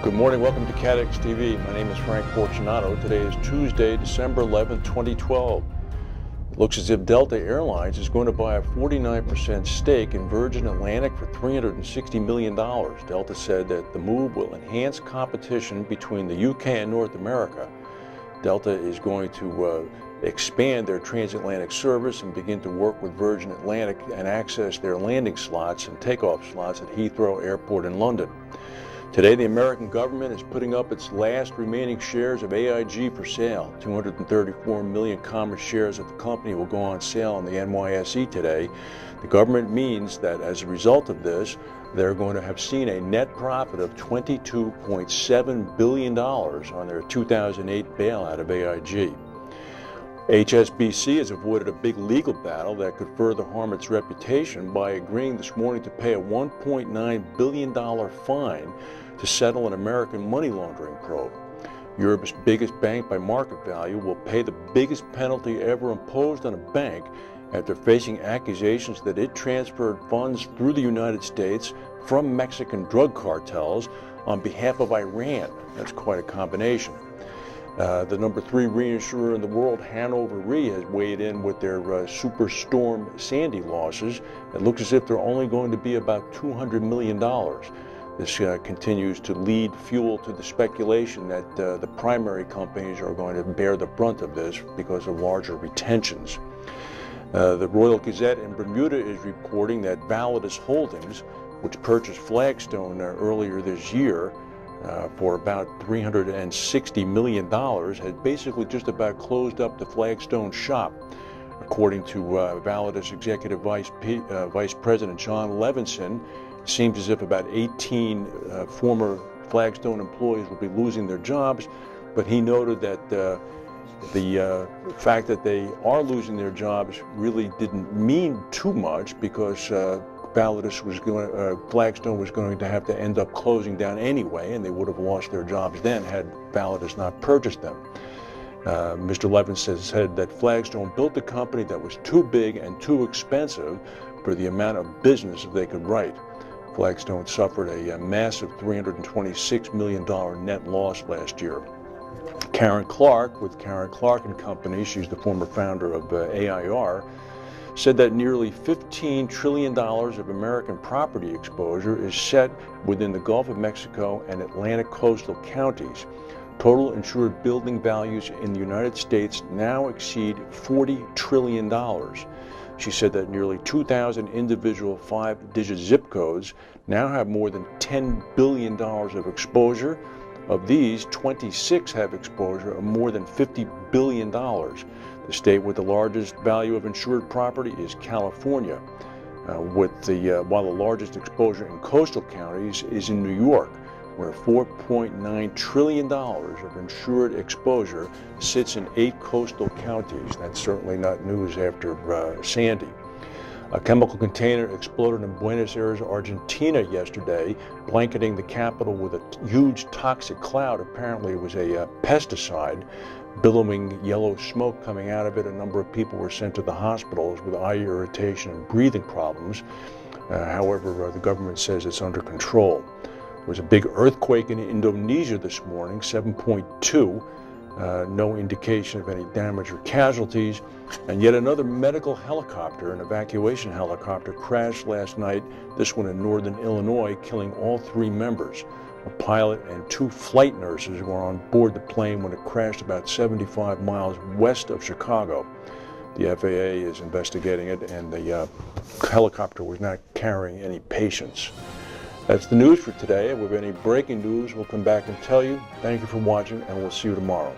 Good morning, welcome to CATEX TV. My name is Frank Fortunato. Today is Tuesday, December 11, 2012. It looks as if Delta Airlines is going to buy a 49% stake in Virgin Atlantic for $360 million. Delta said that the move will enhance competition between the UK and North America. Delta is going to expand their transatlantic service and begin to work with Virgin Atlantic and access their landing slots and takeoff slots at Heathrow Airport in London. Today, the American government is putting up its last remaining shares of AIG for sale. 234 million common shares of the company will go on sale on the NYSE today. The government means that as a result of this, they're going to have seen a net profit of $22.7 billion on their 2008 bailout of AIG. HSBC has avoided a big legal battle that could further harm its reputation by agreeing this morning to pay a $1.9 billion fine to settle an American money laundering probe. Europe's biggest bank by market value will pay the biggest penalty ever imposed on a bank after facing accusations that it transferred funds through the United States from Mexican drug cartels on behalf of Iran. That's quite a combination. The number 3 reinsurer in the world, Hanover Re, has weighed in with their Superstorm Sandy losses. It looks as if they're only going to be about $200 million. This continues to lead fuel to the speculation that the primary companies are going to bear the brunt of this because of larger retentions. The Royal Gazette in Bermuda is reporting that Validus Holdings, which purchased Flagstone earlier this year, for about $360 million, has basically just about closed up the Flagstone shop. According to Validus Executive Vice President John Levinson, it seems as if about 18 former Flagstone employees will be losing their jobs, but he noted that the fact that they are losing their jobs really didn't mean too much because Flagstone was going to have to end up closing down anyway, and they would have lost their jobs then had Validus not purchased them. Mr. Levinson said that Flagstone built a company that was too big and too expensive for the amount of business they could write. Flagstone suffered a massive $326 million net loss last year. Karen Clark with Karen Clark and Company, she's the former founder of AIR, said that nearly $15 trillion of American property exposure is set within the Gulf of Mexico and Atlantic coastal counties. Total insured building values in the United States now exceed $40 trillion. She said that nearly 2,000 individual 5-digit zip codes now have more than $10 billion of exposure. Of these, 26 have exposure of more than $50 billion. The state with the largest value of insured property is California, while the largest exposure in coastal counties is in New York, where $4.9 trillion of insured exposure sits in 8 coastal counties. That's certainly not news after Sandy. A chemical container exploded in Buenos Aires, Argentina yesterday, blanketing the capital with a huge toxic cloud. Apparently it was a pesticide. Billowing yellow smoke coming out of it. A number of people were sent to the hospitals with eye irritation and breathing problems. However, the government says it's under control. There was a big earthquake in Indonesia this morning, 7.2. No indication of any damage or casualties. And yet another medical helicopter, an evacuation helicopter, crashed last night, this one in northern Illinois, killing all 3 members. A pilot and 2 flight nurses were on board the plane when it crashed about 75 miles west of Chicago. The FAA is investigating it, and the helicopter was not carrying any patients. That's the news for today. If we have any breaking news, we'll come back and tell you. Thank you for watching, and we'll see you tomorrow.